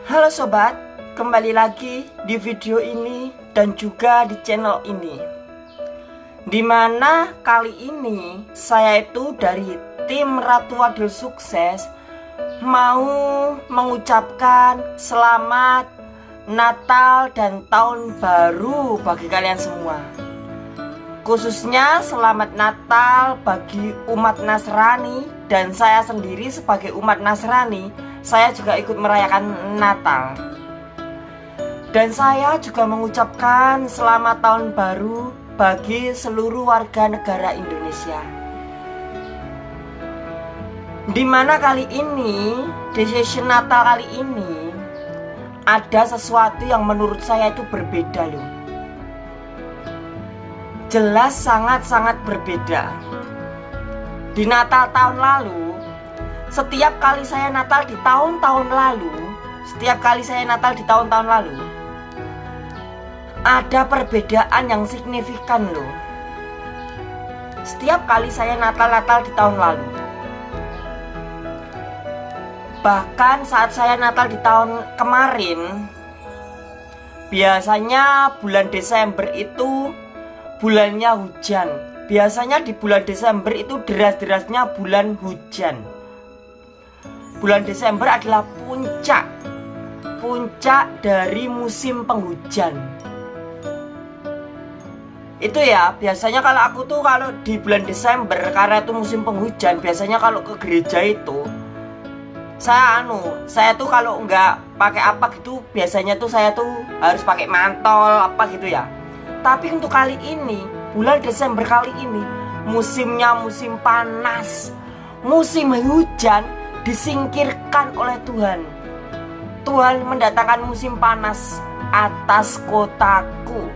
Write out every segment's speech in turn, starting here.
Halo sobat, kembali lagi di video ini dan juga di channel ini. Dimana kali ini saya itu dari tim Ratu Adil Sukses mau mengucapkan selamat Natal dan Tahun Baru bagi kalian semua. Khususnya selamat Natal bagi umat Nasrani, dan saya sendiri sebagai umat Nasrani, saya juga ikut merayakan Natal. Dan saya juga mengucapkan selamat Tahun Baru bagi seluruh warga negara Indonesia. Dimana kali ini, di sesi Natal kali ini, ada sesuatu yang menurut saya itu berbeda loh. Jelas sangat-sangat berbeda. Di Natal tahun lalu, setiap kali saya Natal di tahun-tahun lalu, ada perbedaan yang signifikan loh. Setiap kali saya Natal di tahun lalu. Bahkan saat saya Natal di tahun kemarin, biasanya bulan Desember itu bulannya hujan. Biasanya di bulan Desember itu deras-derasnya bulan hujan. Bulan Desember adalah puncak dari musim penghujan. Itu ya, biasanya kalau aku tuh kalau di bulan Desember, karena itu musim penghujan, biasanya kalau ke gereja itu saya tuh kalau nggak pakai apa gitu, biasanya tuh saya tuh harus pakai mantol apa gitu ya. Tapi untuk kali ini, bulan Desember kali ini, musimnya musim panas, musim hujan disingkirkan oleh Tuhan. Tuhan mendatangkan musim panas atas kotaku.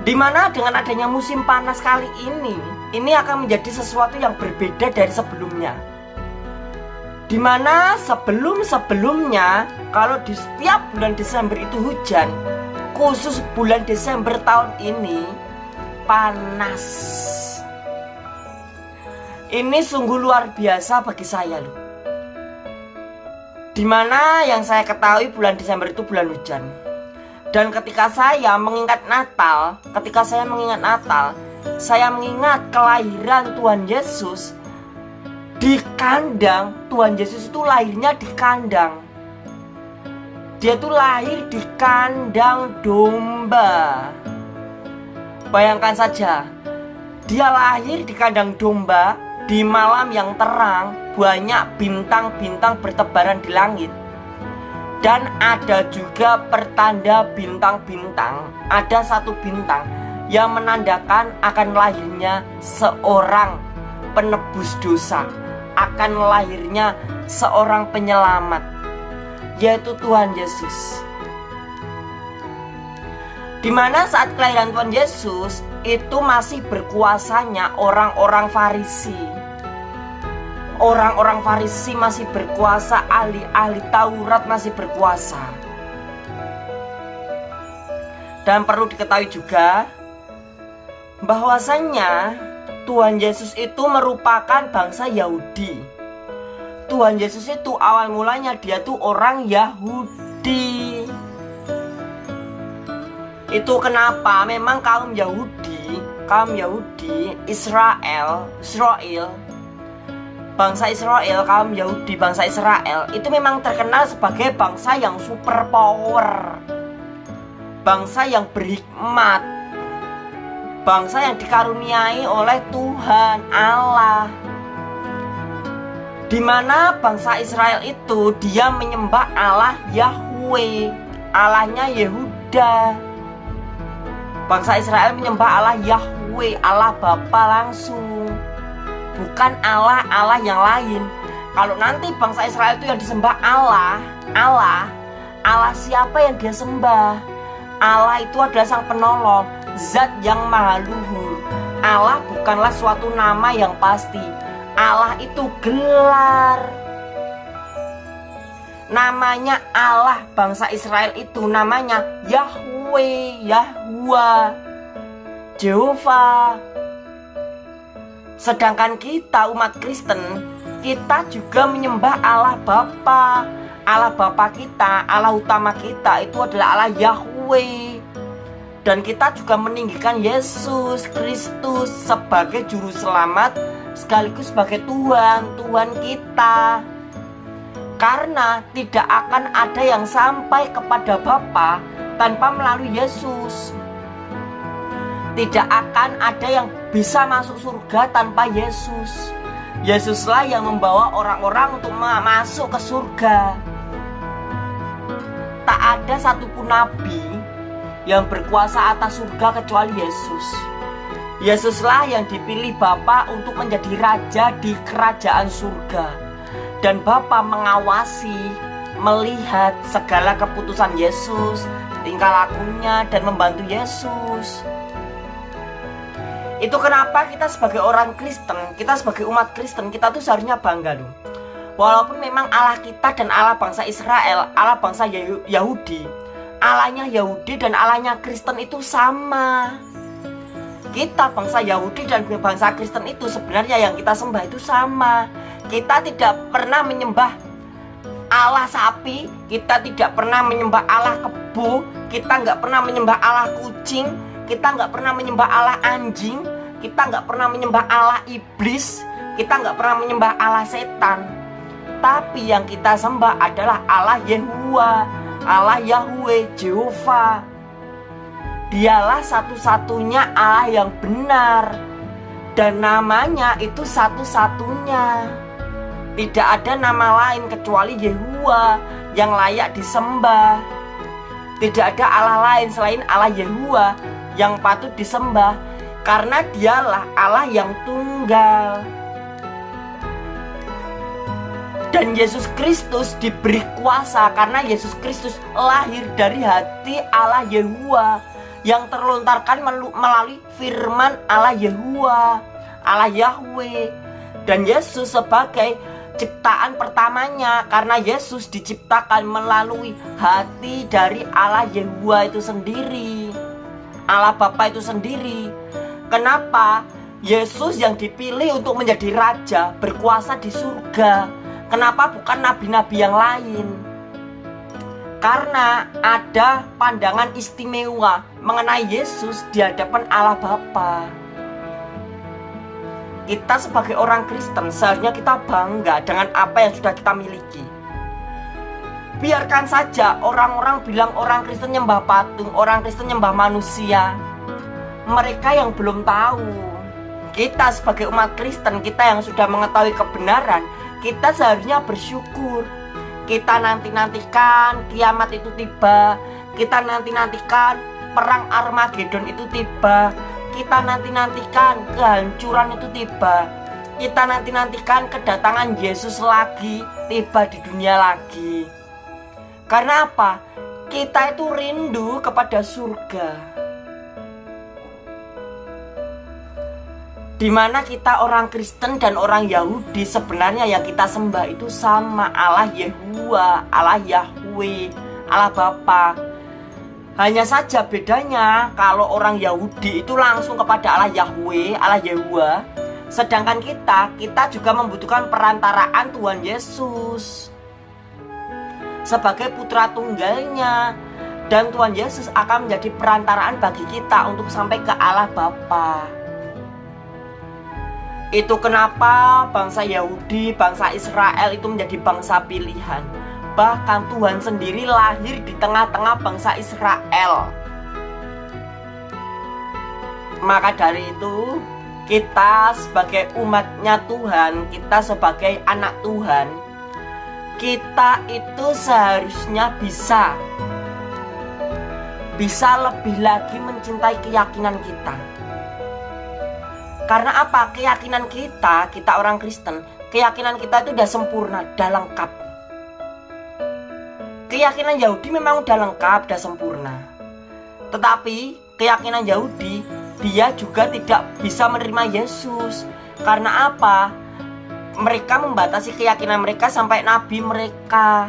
Dimana dengan adanya musim panas kali ini akan menjadi sesuatu yang berbeda dari sebelumnya. Dimana sebelumnya kalau di setiap bulan Desember itu hujan, khusus bulan Desember tahun ini panas. Ini sungguh luar biasa bagi saya loh. Dimana yang saya ketahui bulan Desember itu bulan hujan. Dan ketika saya mengingat Natal, saya mengingat kelahiran Tuhan Yesus di kandang. Tuhan Yesus itu lahirnya di kandang. Dia tuh lahir di kandang domba. Bayangkan saja, dia lahir di kandang domba di malam yang terang, banyak bintang-bintang bertebaran di langit. Dan ada juga pertanda bintang-bintang. Ada satu bintang yang menandakan akan lahirnya seorang penebus dosa, akan lahirnya seorang penyelamat, yaitu Tuhan Yesus. Dimana saat kelahiran Tuhan Yesus itu masih berkuasanya orang-orang Farisi. Orang-orang Farisi masih berkuasa, ahli-ahli Taurat masih berkuasa. Dan perlu diketahui juga bahwasanya Tuhan Yesus itu merupakan bangsa Yahudi. Tuhan Yesus itu awal mulanya dia tuh orang Yahudi. Itu kenapa memang kaum Yahudi, Israel, bangsa Israel, kaum Yahudi, bangsa Israel itu memang terkenal sebagai bangsa yang super power, bangsa yang berhikmat, bangsa yang dikaruniai oleh Tuhan Allah. Dimana bangsa Israel itu dia menyembah Allah Yahweh, Allahnya Yehuda. Bangsa Israel menyembah Allah Yahweh, Allah Bapa langsung, bukan Allah yang lain. Kalau nanti bangsa Israel itu yang disembah Allah siapa yang dia sembah? Allah itu adalah sang penolong, zat yang maha luhur. Allah bukanlah suatu nama yang pasti. Allah itu gelar. Namanya Allah bangsa Israel itu namanya Yahweh, Yahwa, Jehovah. Sedangkan kita umat Kristen kita juga menyembah Allah Bapa. Allah Bapa kita, Allah utama kita itu adalah Allah Yahweh. Dan kita juga meninggikan Yesus Kristus sebagai juru selamat sekaligus sebagai Tuhan kita. Karena tidak akan ada yang sampai kepada Bapa tanpa melalui Yesus. Tidak akan ada yang bisa masuk surga tanpa Yesus. Yesuslah yang membawa orang-orang untuk masuk ke surga. Tak ada satupun nabi yang berkuasa atas surga kecuali Yesus. Yesuslah yang dipilih Bapa untuk menjadi raja di kerajaan surga. Dan Bapa mengawasi, melihat segala keputusan Yesus, tingkah lakunya, dan membantu Yesus. Itu kenapa kita sebagai orang Kristen, kita sebagai umat Kristen, kita tuh seharusnya bangga loh. Walaupun memang Allah kita dan Allah bangsa Israel, Allah bangsa Yahudi, Allahnya Yahudi dan Allahnya Kristen itu sama. Kita bangsa Yahudi dan bangsa Kristen itu sebenarnya yang kita sembah itu sama. Kita tidak pernah menyembah Allah sapi, kita tidak pernah menyembah Allah kebo, kita nggak pernah menyembah Allah kucing, kita nggak pernah menyembah Allah anjing, kita nggak pernah menyembah Allah iblis, kita nggak pernah menyembah Allah setan. Tapi yang kita sembah adalah Allah Yehuwa, Allah Yahweh, Jehovah. Dialah satu-satunya Allah yang benar. Dan namanya itu satu-satunya. Tidak ada nama lain kecuali Yehuwa yang layak disembah. Tidak ada Allah lain selain Allah Yehuwa yang patut disembah, karena dialah Allah yang tunggal. Dan Yesus Kristus diberi kuasa karena Yesus Kristus lahir dari hati Allah Yehuwa yang terlontarkan melalui firman Allah Yehuwa, Allah Yahweh. Dan Yesus sebagai ciptaan pertamanya, karena Yesus diciptakan melalui hati dari Allah Yehuwa itu sendiri, Allah Bapa itu sendiri. Kenapa Yesus yang dipilih untuk menjadi raja, berkuasa di surga? Kenapa bukan nabi-nabi yang lain? Karena ada pandangan istimewa mengenai Yesus di hadapan Allah Bapa. Kita sebagai orang Kristen seharusnya kita bangga dengan apa yang sudah kita miliki. Biarkan saja orang-orang bilang orang Kristen nyembah patung, orang Kristen nyembah manusia. Mereka yang belum tahu. Kita sebagai umat Kristen, kita yang sudah mengetahui kebenaran, kita seharusnya bersyukur. Kita nanti-nantikan kiamat itu tiba. Kita nanti-nantikan perang Armageddon itu tiba. Kita nanti-nantikan kehancuran itu tiba. Kita nanti-nantikan kedatangan Yesus lagi, tiba di dunia lagi. Karena apa? Kita itu rindu kepada surga, di mana kita orang Kristen dan orang Yahudi sebenarnya yang kita sembah itu sama, Allah Yehuwa, Allah Yahweh, Allah Bapa. Hanya saja bedanya kalau orang Yahudi itu langsung kepada Allah Yahweh, Allah Yehuwa. Sedangkan kita juga membutuhkan perantaraan Tuhan Yesus sebagai putra tunggalnya. Dan Tuhan Yesus akan menjadi perantaraan bagi kita untuk sampai ke Allah Bapa. Itu kenapa bangsa Yahudi, bangsa Israel itu menjadi bangsa pilihan. Bahkan Tuhan sendiri lahir di tengah-tengah bangsa Israel. Maka dari itu, kita sebagai umatnya Tuhan, kita sebagai anak Tuhan, kita itu seharusnya bisa lebih lagi mencintai keyakinan kita. Karena apa? Keyakinan kita orang Kristen, keyakinan kita itu udah sempurna, udah lengkap. Keyakinan Yahudi memang udah lengkap, udah sempurna. Tetapi keyakinan Yahudi, dia juga tidak bisa menerima Yesus. Karena apa? Mereka membatasi keyakinan mereka sampai nabi mereka,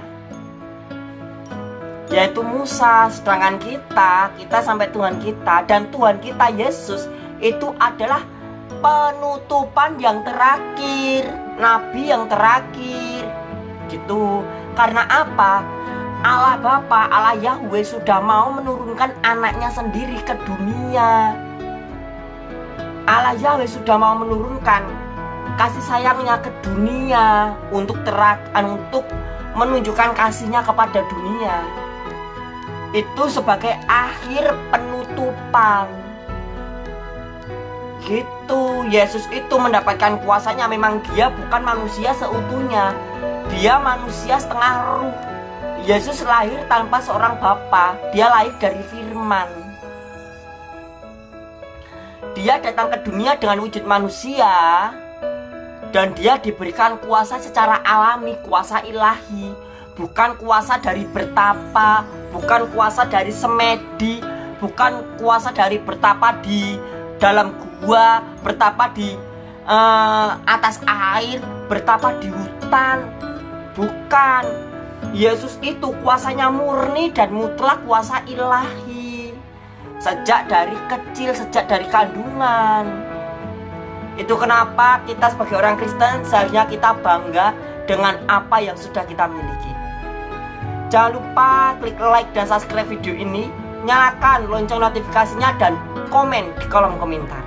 yaitu Musa. Sedangkan kita sampai Tuhan kita. Dan Tuhan kita Yesus itu adalah penutupan yang terakhir, nabi yang terakhir gitu. Karena apa? Allah Bapa, Allah Yahweh sudah mau menurunkan anaknya sendiri ke dunia. Allah Yahweh sudah mau menurunkan kasih sayangnya ke dunia untuk menunjukkan kasihnya kepada dunia. Itu sebagai akhir penutupan gitu. Yesus itu mendapatkan kuasanya. Memang dia bukan manusia seutuhnya, dia manusia setengah ruh. Yesus lahir tanpa seorang bapa, dia lahir dari firman. Dia datang ke dunia dengan wujud manusia, dan dia diberikan kuasa secara alami, kuasa ilahi. Bukan kuasa dari bertapa, bukan kuasa dari semedi, bukan kuasa dari bertapa di dalam gua, bertapa di atas air, bertapa di hutan. Bukan. Yesus itu kuasanya murni dan mutlak, kuasa ilahi. Sejak dari kecil, sejak dari kandungan. Itu kenapa kita sebagai orang Kristen seharusnya kita bangga dengan apa yang sudah kita miliki. Jangan lupa klik like dan subscribe video ini, nyalakan lonceng notifikasinya, dan komen di kolom komentar.